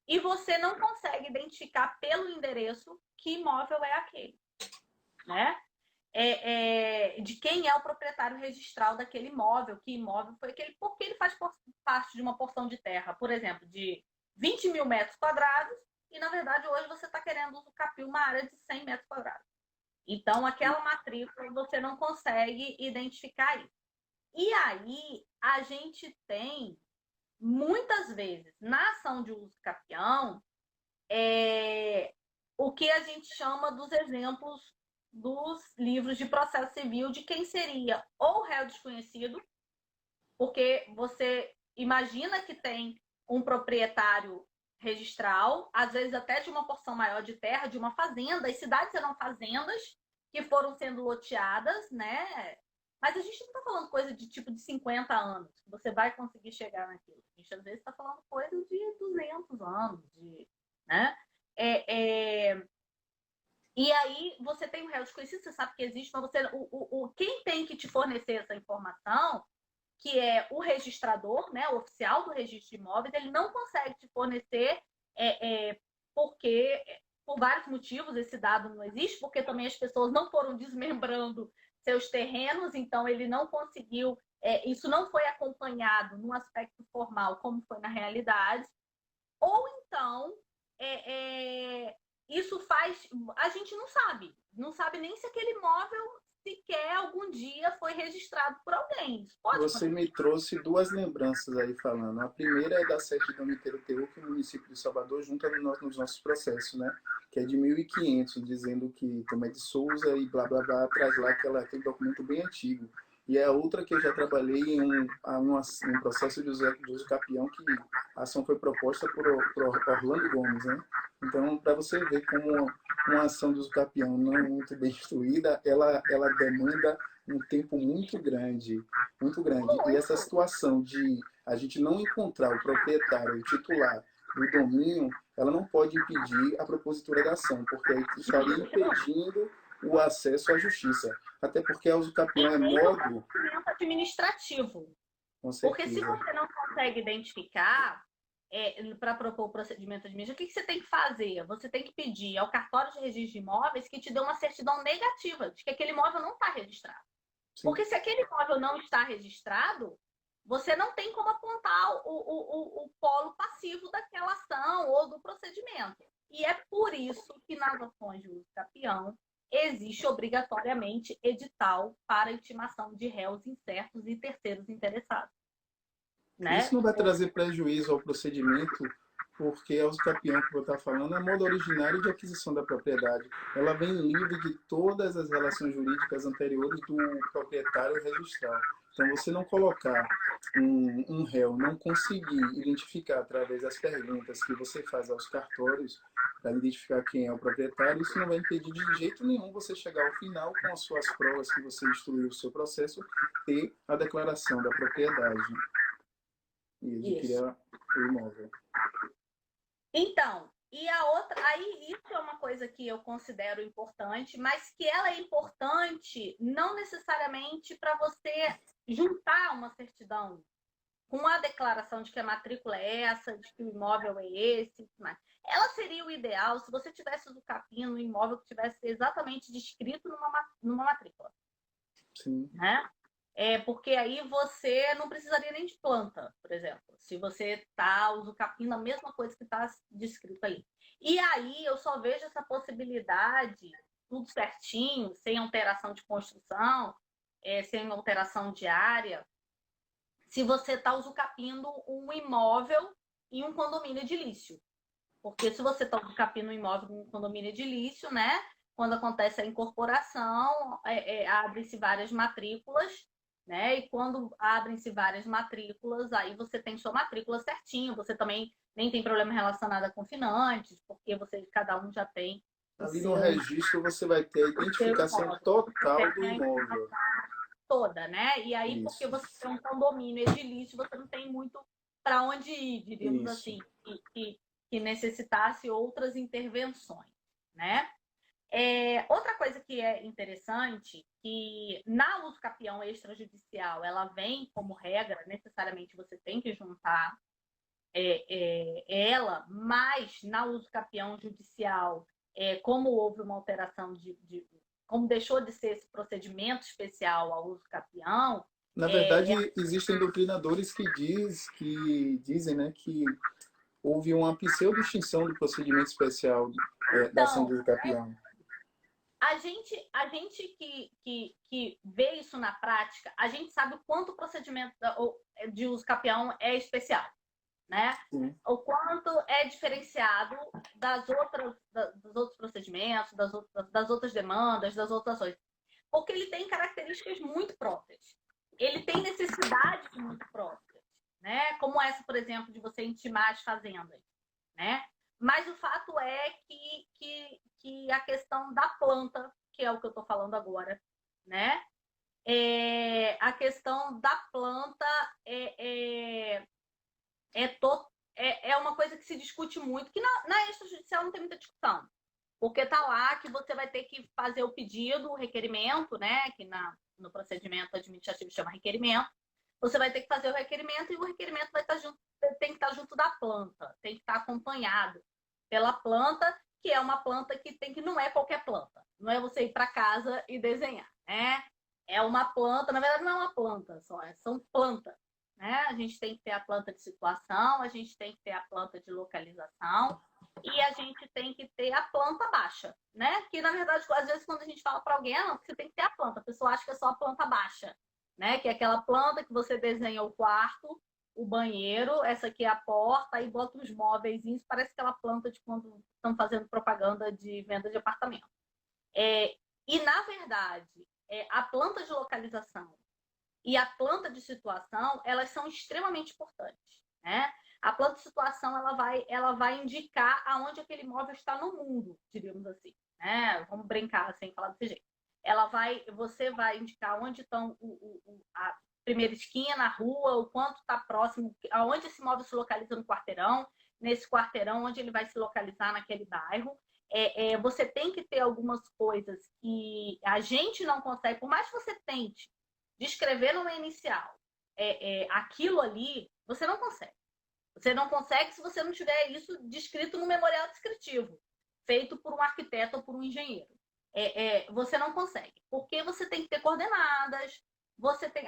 e você não consegue identificar pelo endereço que imóvel é aquele, né? De quem é o proprietário registral daquele imóvel, que imóvel foi aquele, porque ele faz parte de uma porção de terra, por exemplo, de 20 mil metros quadrados, e na verdade hoje você está querendo usucapiar uma área de 100 metros quadrados. Então, aquela matrícula você não consegue identificar isso. E aí, a gente tem, muitas vezes, na ação de uso capião, o que a gente chama dos exemplos dos livros de processo civil de quem seria ou réu desconhecido Porque você imagina que tem um proprietário registral, às vezes até de uma porção maior de terra, de uma fazenda. As cidades eram fazendas que foram sendo loteadas, né? Mas a gente não está falando coisa de tipo de 50 anos, que você vai conseguir chegar naquilo. A gente às vezes está falando coisa de 200 anos, né? É, é... E aí você tem o réu desconhecido, você sabe que existe, mas você, quem tem que te fornecer essa informação, que é o registrador, né, o oficial do registro de imóveis, ele não consegue te fornecer porque, por vários motivos, esse dado não existe, porque também as pessoas não foram desmembrando seus terrenos, então ele não conseguiu, isso não foi acompanhado no aspecto formal como foi na realidade, ou então isso faz, a gente não sabe nem se aquele imóvel sequer algum dia foi registrado por alguém. Isso pode Você acontecer. me trouxe duas lembranças aí falando. A primeira é da certidão de ITU que o município de Salvador junta nos nossos processos, né? Que é de 1500, dizendo que Tomé de Souza e blá blá blá, traz lá aquele documento bem antigo. E a outra que eu já trabalhei em um processo de uso capião, que a ação foi proposta por Orlando Gomes, né? Então, para você ver como uma ação de uso capião não muito bem instruída, ela demanda um tempo muito grande, muito grande. E essa situação de a gente não encontrar o proprietário, o titular do domínio, ela não pode impedir a propositura da ação, porque aí estaria impedindo o acesso à justiça. Até porque a usucapião é modo... administrativo. Com Porque se certeza. você não consegue identificar para propor o procedimento administrativo, o que você tem que fazer? Você tem que pedir ao cartório de registro de imóveis que te dê uma certidão negativa de que aquele imóvel não está registrado. Sim. Porque se aquele imóvel não está registrado, você não tem como apontar o polo passivo daquela ação ou do procedimento. E é por isso que nas ações de uso capião existe obrigatoriamente edital para intimação de réus incertos e terceiros interessados. Né? Isso não vai trazer prejuízo ao procedimento, porque a usucapião que eu estou falando é modo originário de aquisição da propriedade. Ela vem livre de todas as relações jurídicas anteriores do proprietário registral. Então, você não colocar um réu, não conseguir identificar através das perguntas que você faz aos cartórios para identificar quem é o proprietário, isso não vai impedir de jeito nenhum você chegar ao final com as suas provas que você instruiu o seu processo e a declaração da propriedade e adquirir o imóvel. Então, e a outra, aí isso é uma coisa que eu considero importante, mas que ela é importante não necessariamente para você juntar uma certidão com a declaração de que a matrícula é essa, de que o imóvel é esse, mas ela seria o ideal se você tivesse o capim no imóvel que tivesse exatamente descrito numa matrícula. Sim. Né? Porque aí você não precisaria nem de planta, por exemplo. Se você usa o capim na mesma coisa que está descrito ali. E aí eu só vejo essa possibilidade, tudo certinho, sem alteração de construção, sem alteração de área, se você está usucapindo um imóvel em um condomínio edilício. Porque se você está usucapindo um imóvel em um condomínio edilício, né? Quando acontece a incorporação, abrem-se várias matrículas, né? E quando abrem-se várias matrículas, aí você tem sua matrícula certinho, você também nem tem problema relacionado a confinantes, porque cada um já tem. Ali no registro você vai ter a identificação total do imóvel. Toda, né? E aí, porque você tem um condomínio edilício, você não tem muito para onde ir, diríamos assim, que necessitasse outras intervenções, né? Outra coisa que é interessante, que na usucapião extrajudicial, ela vem como regra, necessariamente você tem que juntar ela, mas na usucapião judicial, como houve uma alteração como deixou de ser esse procedimento especial ao usucapião. Na verdade, existem doutrinadores que dizem, né, que houve uma pseudo-extinção do procedimento especial da ação de usucapião. A gente que vê isso na prática, a gente sabe o quanto o procedimento de usucapião é especial, né? Sim. O quanto é diferenciado dos outros procedimentos, das outras demandas, das outras ações. Porque ele tem características muito próprias. Ele tem necessidades muito próprias. como essa, por exemplo, de você intimar as fazendas, né? Mas o fato é que a questão da planta, que é o que eu estou falando agora, né? A questão da planta é uma coisa que se discute muito, que na extrajudicial não tem muita discussão. Porque tá lá que você vai ter que fazer o pedido, o requerimento, né? Que no procedimento administrativo chama requerimento. Você vai ter que fazer o requerimento e o requerimento vai estar junto, tem que estar junto da planta, tem que estar acompanhado pela planta, que é uma planta que não é qualquer planta. Não é você ir para casa e desenhar, né? É uma planta, na verdade não é uma planta só, são plantas. Né? A gente tem que ter a planta de situação, a gente tem que ter a planta de localização e a gente tem que ter a planta baixa, né? Que na verdade, às vezes, quando a gente fala para alguém, não, você tem que ter a planta, a pessoa acha que é só a planta baixa, né? Que é aquela planta que você desenha o quarto, o banheiro, essa aqui é a porta, aí bota os móveis, isso parece aquela planta de quando estão fazendo propaganda de venda de apartamento. E na verdade, a planta de localização e a planta de situação, elas são extremamente importantes, né? A planta de situação, ela vai indicar aonde aquele imóvel está no mundo, diríamos assim, né? Vamos brincar sem falar desse jeito. Você vai indicar onde estão a primeira esquina, a rua, o quanto está próximo, aonde esse imóvel se localiza no quarteirão, nesse quarteirão, onde ele vai se localizar naquele bairro. Você tem que ter algumas coisas que a gente não consegue, por mais que você tente descrever numa inicial aquilo ali, você não consegue. Você não consegue se você não tiver isso descrito no memorial descritivo, feito por um arquiteto ou por um engenheiro. Você não consegue, porque você tem que ter coordenadas,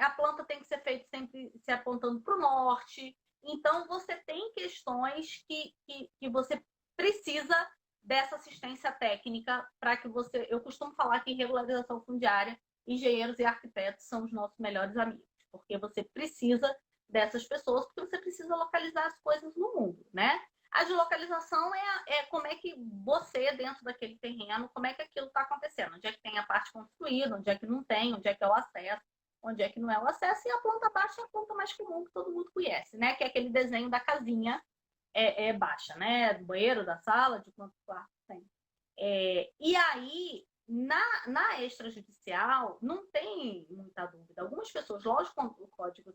a planta tem que ser feita sempre se apontando para o norte. Então, você tem questões que você precisa dessa assistência técnica para que você... Eu costumo falar que em regularização fundiária, engenheiros e arquitetos são os nossos melhores amigos, porque você precisa dessas pessoas, porque você precisa localizar as coisas no mundo, né? A geolocalização como é que você, dentro daquele terreno, como é que aquilo está acontecendo, onde é que tem a parte construída, onde é que não tem, onde é que é o acesso, onde é que não é o acesso, e a planta baixa é a planta mais comum que todo mundo conhece, né? Que é aquele desenho da casinha baixa, né? Do banheiro, da sala, de quantos quartos tem. E aí, na extrajudicial, não tem muita dúvida. Algumas pessoas, lógico, quando o código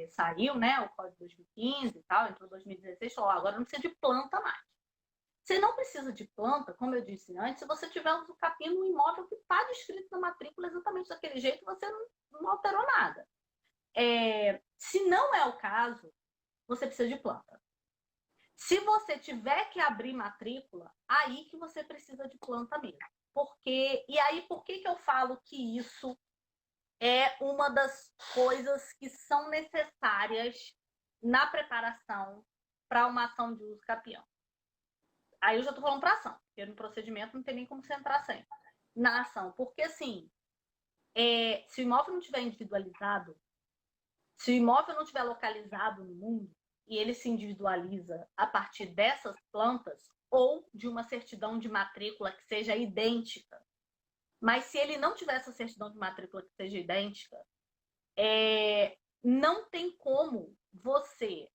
saiu, né? O código 2015 e tal, entrou 2016, falou, agora não precisa de planta mais. Você não precisa de planta, como eu disse antes, se você tiver o capim no imóvel que está descrito na matrícula exatamente daquele jeito, você não alterou nada. Se não é o caso, você precisa de planta. Se você tiver que abrir matrícula, aí que você precisa de planta mesmo. E aí, por que eu falo que isso é uma das coisas que são necessárias na preparação para uma ação de uso capião? Aí eu já estou falando para ação, porque no procedimento não tem nem como você entrar sem. Na ação, porque assim, se o imóvel não estiver individualizado, se o imóvel não estiver localizado no mundo, e ele se individualiza a partir dessas plantas ou de uma certidão de matrícula que seja idêntica. Mas se ele não tiver essa certidão de matrícula que seja idêntica, não tem como você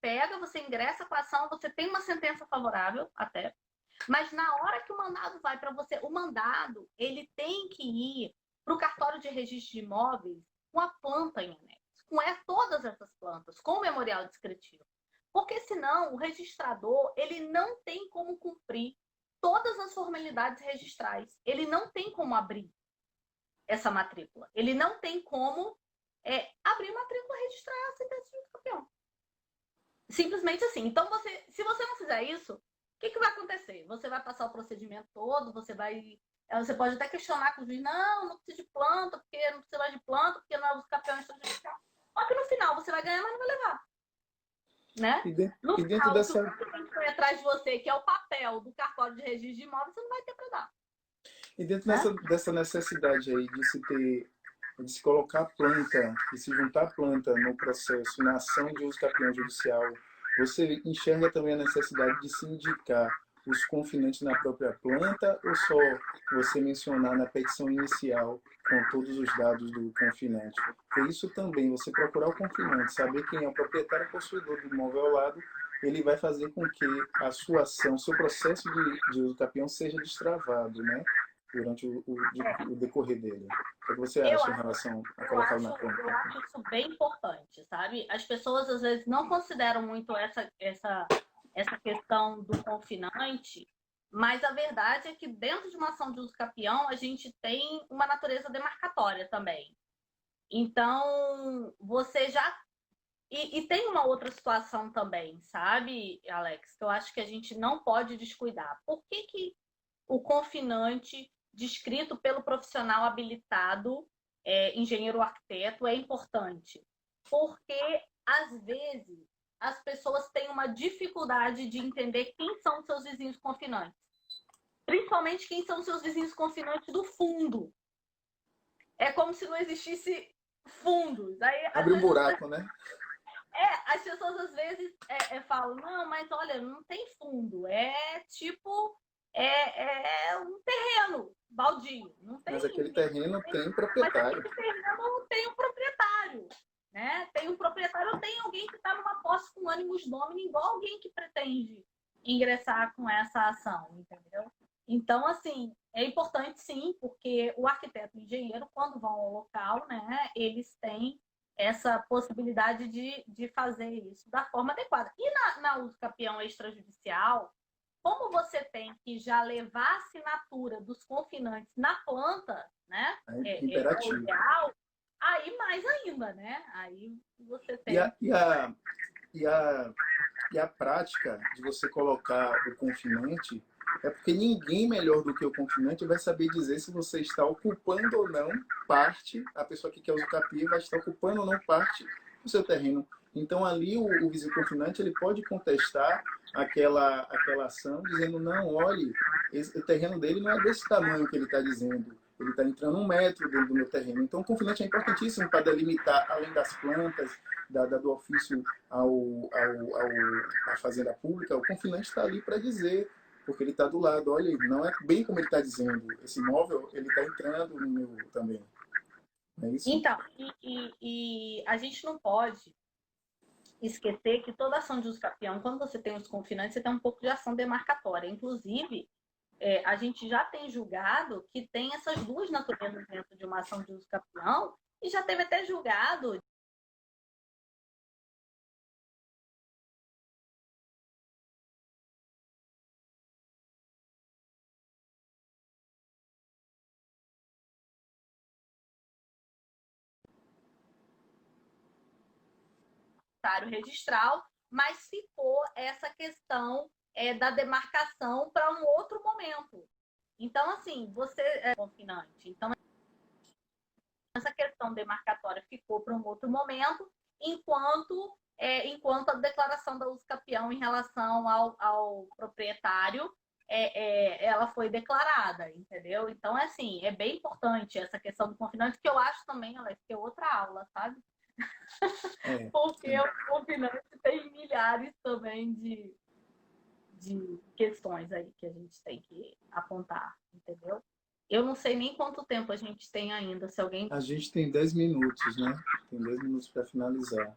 pega, você ingressa com a ação, você tem uma sentença favorável até, mas na hora que o mandado vai para você, o mandado, ele tem que ir para o cartório de registro de imóveis com a planta em anexo, com todas essas plantas, com o memorial descritivo. Porque senão o registrador, ele não tem como cumprir todas as formalidades registrais. Ele não tem como abrir essa matrícula. Ele não tem como abrir matrícula e registrar a sentença de campeão. Simplesmente assim. Então, se você não fizer isso, o que vai acontecer? Você vai passar o procedimento todo, você pode até questionar com o juiz, não precisa de planta, porque não precisa mais de planta, porque não é os campeões extrajudiciais. Só que no final você vai ganhar, mas não vai levar. Né? No final, dessa... se o que foi atrás de você, que é o papel do cartório de registro de imóveis, você não vai ter para dar. E dentro dessa necessidade aí de se colocar a planta, de se juntar a planta no processo, na ação de uso capião judicial, você enxerga também a necessidade de se indicar os confinantes na própria planta ou só você mencionar na petição inicial com todos os dados do confinante? Porque isso também, você procurar o confinante, saber quem é o proprietário possuidor do imóvel ao lado, ele vai fazer com que a sua ação, seu processo de uso capião seja destravado, né? Durante o decorrer dele. O que você acha em relação a colocá-lo na conta? Eu acho isso bem importante, sabe? As pessoas às vezes não consideram muito essa questão do confinante, mas a verdade é que dentro de uma ação de uso capião a gente tem uma natureza demarcatória também. Então, você já... E tem uma outra situação também, sabe, Alex, que eu acho que a gente não pode descuidar. Por que o confinante descrito pelo profissional habilitado, engenheiro ou arquiteto, é importante? Porque, às vezes, as pessoas têm uma dificuldade de entender quem são os seus vizinhos confinantes. Principalmente quem são os seus vizinhos confinantes do fundo. É como se não existisse fundos. Aí, abre um buraco, né? As pessoas às vezes falam, não, mas olha, não tem fundo. É tipo, um terreno baldio. Não tem, mas aquele terreno tem proprietário. Mas aquele terreno tem um proprietário. Né? Tem um proprietário ou tem alguém que está numa posse com ânimos domini, igual alguém que pretende ingressar com essa ação, entendeu? Então, assim, é importante sim, porque o arquiteto e o engenheiro, quando vão ao local, né, eles têm essa possibilidade de fazer isso da forma adequada. E na uso capião extrajudicial, como você tem que já levar a assinatura dos confinantes na planta, né? É imperativo. O ideal, aí mais ainda, né? Aí você tem... E a prática de você colocar o confinante é porque ninguém melhor do que o confinante vai saber dizer se você está ocupando ou não parte, a pessoa que quer usar o capim vai estar ocupando ou não parte do seu terreno. Então ali o vizinho confinante ele pode contestar aquela ação dizendo, não, olhe, o terreno dele não é desse tamanho que ele está dizendo. Ele está entrando 1 metro dentro do meu terreno. Então o confinante é importantíssimo para delimitar, além das plantas, do ofício à fazenda pública, o confinante está ali para dizer, porque ele está do lado, olha, não é bem como ele está dizendo, esse imóvel ele está entrando no meu também. Não é isso? Então, e a gente não pode esquecer que toda ação de uso capião, quando você tem os confinantes, você tem um pouco de ação demarcatória. Inclusive, a gente já tem julgado que tem essas duas naturezas dentro de uma ação de uso capião, e já teve até julgado registral, mas ficou essa questão da demarcação para um outro momento. Então, assim, você é confinante. Então, essa questão demarcatória ficou para um outro momento, enquanto a declaração da uso capião em relação ao proprietário ela foi declarada, entendeu? Então, assim, é bem importante essa questão do confinante, que eu acho também, Alex, que é outra aula, sabe? Porque o confinante tem milhares também de questões aí que a gente tem que apontar, entendeu? Eu não sei nem quanto tempo a gente tem ainda, se alguém... A gente tem 10 minutos, né? Tem 10 minutos para finalizar.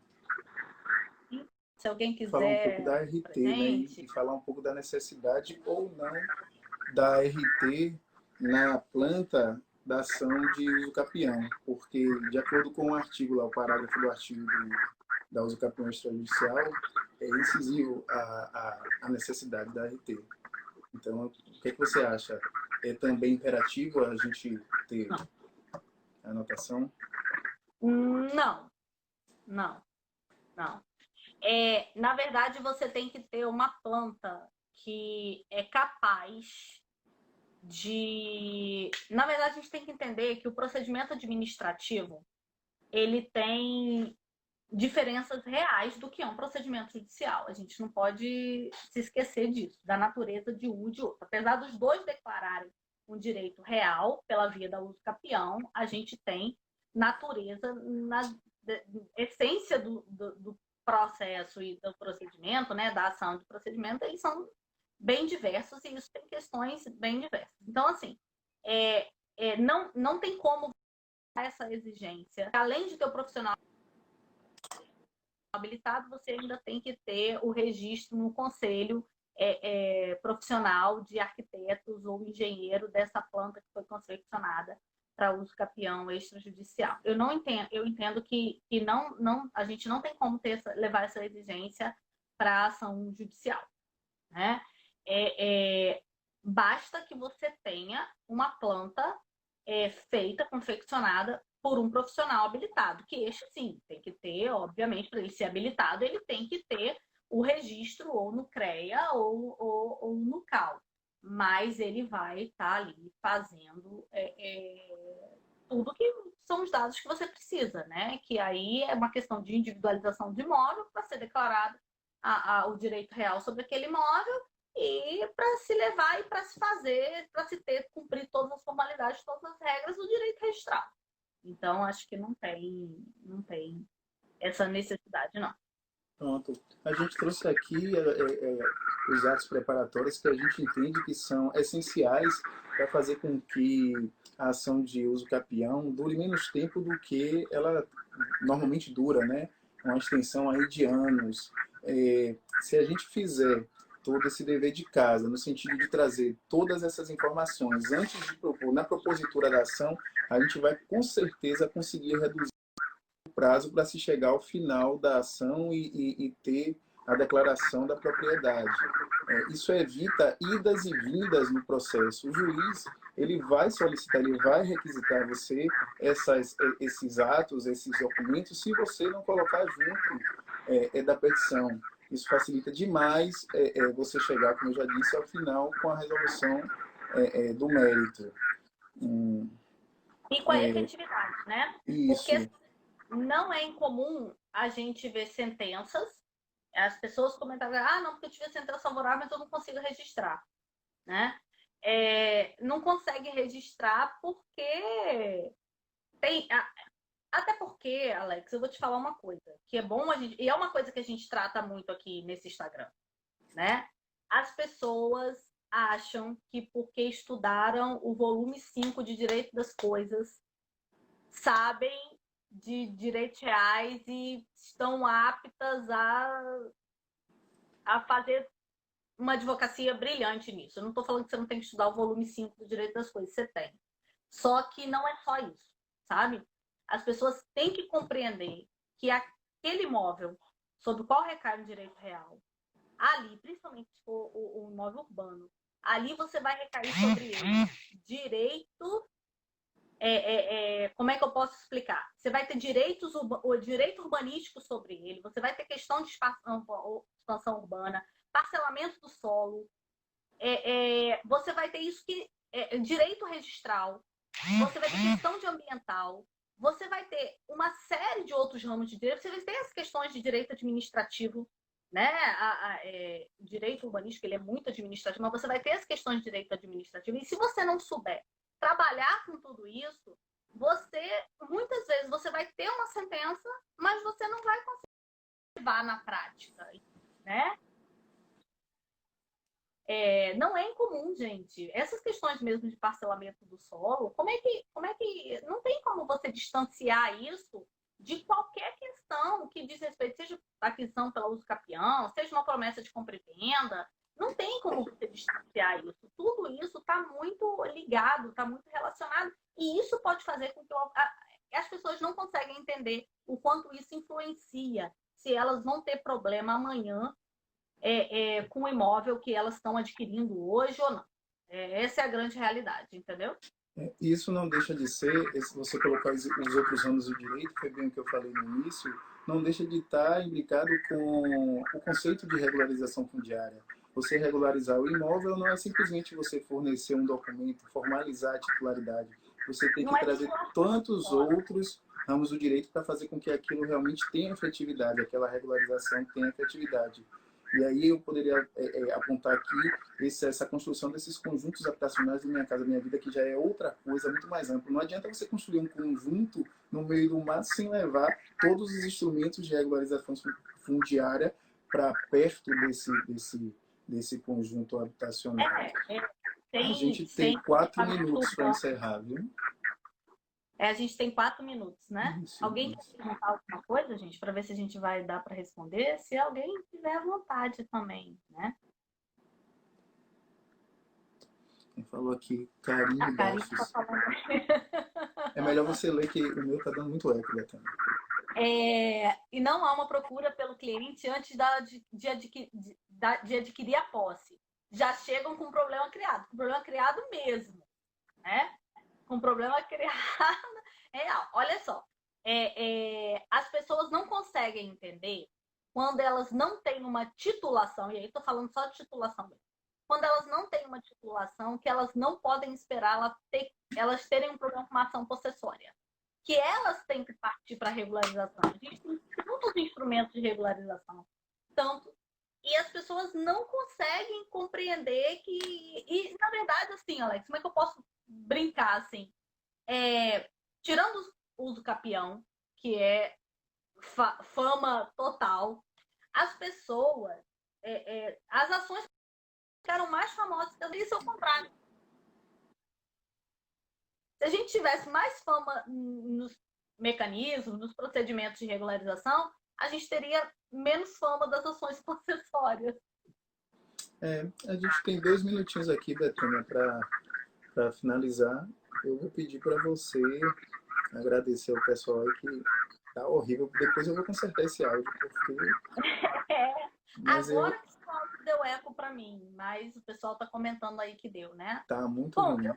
Se alguém quiser... Falar um pouco da RT, né? E falar um pouco da necessidade ou não da RT na planta da ação de uso capião. Porque, de acordo com o artigo lá, o parágrafo do artigo da uso capião extrajudicial, é incisivo a necessidade da RT. Então, o que você acha? É também imperativo a gente ter a anotação? Não. Na verdade, você tem que ter uma planta que é capaz de... Na verdade, a gente tem que entender que o procedimento administrativo ele tem diferenças reais do que é um procedimento judicial. A gente não pode se esquecer disso, da natureza de um e de outro. Apesar dos dois declararem um direito real pela via da uso capião, a gente tem natureza na essência do processo e do procedimento, né, da ação do procedimento, eles são bem diversos e isso tem questões bem diversas. Então, assim, não tem como essa exigência. Além de ter o profissional habilitado, você ainda tem que ter o registro no conselho profissional de arquitetos ou engenheiro dessa planta que foi confeccionada para uso capião extrajudicial. Eu entendo que a gente não tem como levar essa exigência para ação judicial, né? Basta que você tenha uma planta feita, confeccionada por um profissional habilitado, que este sim tem que ter, obviamente, para ele ser habilitado, ele tem que ter o registro ou no CREA ou no CAL. Mas ele vai estar ali fazendo tudo que são os dados que você precisa, né? Que aí é uma questão de individualização de imóvel para ser declarado o direito real sobre aquele imóvel e para se levar e para se fazer, para se cumprir todas as formalidades, todas as regras do direito registral. Então, acho que não tem essa necessidade, não. Pronto. A gente trouxe aqui os atos preparatórios que a gente entende que são essenciais para fazer com que a ação de uso capião dure menos tempo do que ela normalmente dura, né? Uma extensão aí de anos. Se a gente fizer todo esse dever de casa, no sentido de trazer todas essas informações antes de propor, na propositura da ação, a gente vai com certeza conseguir reduzir prazo para se chegar ao final da ação e ter a declaração da propriedade. Isso evita idas e vindas no processo. O juiz ele vai solicitar, ele vai requisitar você esses atos, esses documentos, se você não colocar junto da petição. Isso facilita demais você chegar, como eu já disse, ao final com a resolução do mérito. E com a efetividade, né? Isso. Porque não é incomum a gente ver sentenças, as pessoas comentavam, não, porque eu tive sentença favorável, mas eu não consigo registrar, né? Não consegue registrar porque tem... Até porque, Alex, eu vou te falar uma coisa, que é bom e é uma coisa que a gente trata muito aqui nesse Instagram, né? As pessoas acham que porque estudaram o volume 5 de Direito das Coisas, sabem de direitos reais e estão aptas a fazer uma advocacia brilhante nisso. Eu não estou falando que você não tem que estudar o volume 5 do Direito das Coisas, você tem. Só que não é só isso, sabe? As pessoas têm que compreender que aquele imóvel sobre o qual recai o direito real, ali, principalmente se for o imóvel urbano, ali você vai recair sobre ele direito. Como é que eu posso explicar? Você vai ter o direito urbanístico sobre ele, você vai ter questão de expansão urbana, parcelamento do solo, você vai ter isso que direito registral, você vai ter questão de ambiental, você vai ter uma série de outros ramos de direito, você vai ter as questões de direito administrativo, né? O direito urbanístico ele é muito administrativo, mas você vai ter as questões de direito administrativo, e se você não souber trabalhar com tudo isso, muitas vezes você vai ter uma sentença, mas você não vai conseguir levar na prática, né? Não é incomum, gente. Essas questões mesmo de parcelamento do solo, como é que não tem como você distanciar isso de qualquer questão que diz respeito, seja aquisição pelo uso capião, seja uma promessa de compra e venda, não tem como você distanciar isso. Tudo isso está muito ligado, está muito relacionado, e isso pode fazer com que as pessoas não conseguem entender o quanto isso influencia, se elas vão ter problema amanhã com o imóvel que elas estão adquirindo hoje ou não. Essa é a grande realidade, entendeu? Isso não deixa de ser, se você colocar os outros ramos do direito, foi bem o que eu falei no início, não deixa de estar implicado com o conceito de regularização fundiária. Você regularizar o imóvel não é simplesmente você fornecer um documento, formalizar a titularidade. Você tem que trazer tantos outros ramos do direito para fazer com que aquilo realmente tenha efetividade, aquela regularização tenha efetividade. E aí eu poderia apontar aqui essa construção desses conjuntos habitacionais do Minha Casa Minha Vida, que já é outra coisa muito mais ampla. Não adianta você construir um conjunto no meio do mato sem levar todos os instrumentos de regularização fundiária para perto desse conjunto habitacional. A gente tem Tem 4 minutos para encerrar, viu? a gente tem 4 minutos, né? Isso, Alguém isso. quer perguntar alguma coisa, gente, para ver se a gente vai dar para responder? Se alguém tiver à vontade também, né? Quem falou aqui, Karine A Karine está Bastos. falando. É melhor você ler que o meu tá dando muito eco, Betânia. E não há uma procura pelo cliente antes de adquirir a posse. Já chegam com problema criado mesmo, né? Com problema criado real. Olha só, as pessoas não conseguem entender quando elas não têm uma titulação, e aí estou falando só de titulação mesmo, quando elas não têm uma titulação, que elas não podem esperar elas terem um problema com uma ação possessória. Que elas têm que partir para a regularização. A gente tem tantos instrumentos de regularização, tanto, e as pessoas não conseguem compreender que... E, na verdade, assim, Alex, como é que eu posso brincar, assim? Tirando o uso capião, que é fama total, as pessoas, as ações ficaram mais famosas que isso é o contrário. Se a gente tivesse mais fama nos mecanismos, nos procedimentos de regularização, a gente teria menos fama das ações possessórias. A gente tem 2 minutinhos aqui, Betânia, para finalizar. Eu vou pedir para você agradecer ao pessoal aí que tá horrível. Depois eu vou consertar esse áudio, porque... Agora que o áudio deu eco para mim, mas o pessoal está comentando aí que deu, né? Tá muito Bom, ruim.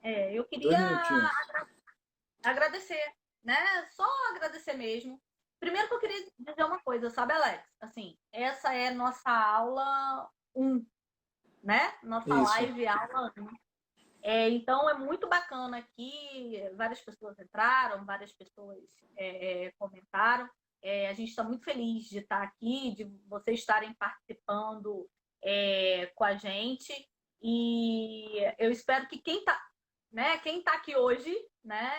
eu 2 queria minutinhos. agradecer, né? Só agradecer mesmo. Primeiro que eu queria dizer uma coisa, sabe, Alex? Assim, essa é nossa aula 1, né? Nossa Isso. live aula 1. Então, é muito bacana aqui. Várias pessoas entraram, várias pessoas comentaram. A gente está muito feliz de estar aqui, de vocês estarem participando com a gente. E eu espero que quem tá aqui hoje, né,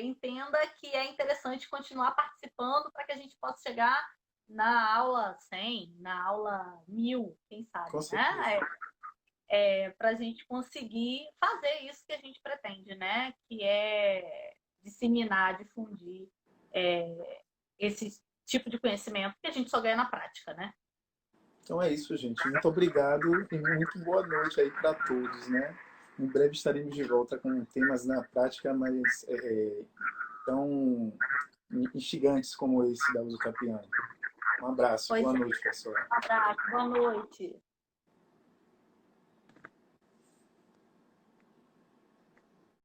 entenda que é interessante continuar participando para que a gente possa chegar na aula 100, na aula 1000, quem sabe, Com né? certeza. Para a gente conseguir fazer isso que a gente pretende, né? Que é disseminar, difundir esse tipo de conhecimento que a gente só ganha na prática, né? Então é isso, gente. Muito obrigado e muito boa noite aí para todos, né? Em breve estaremos de volta com temas na prática, mas tão instigantes como esse da Uso Capiano. Um abraço. Pois Boa é. noite, pessoal. Um abraço, boa noite.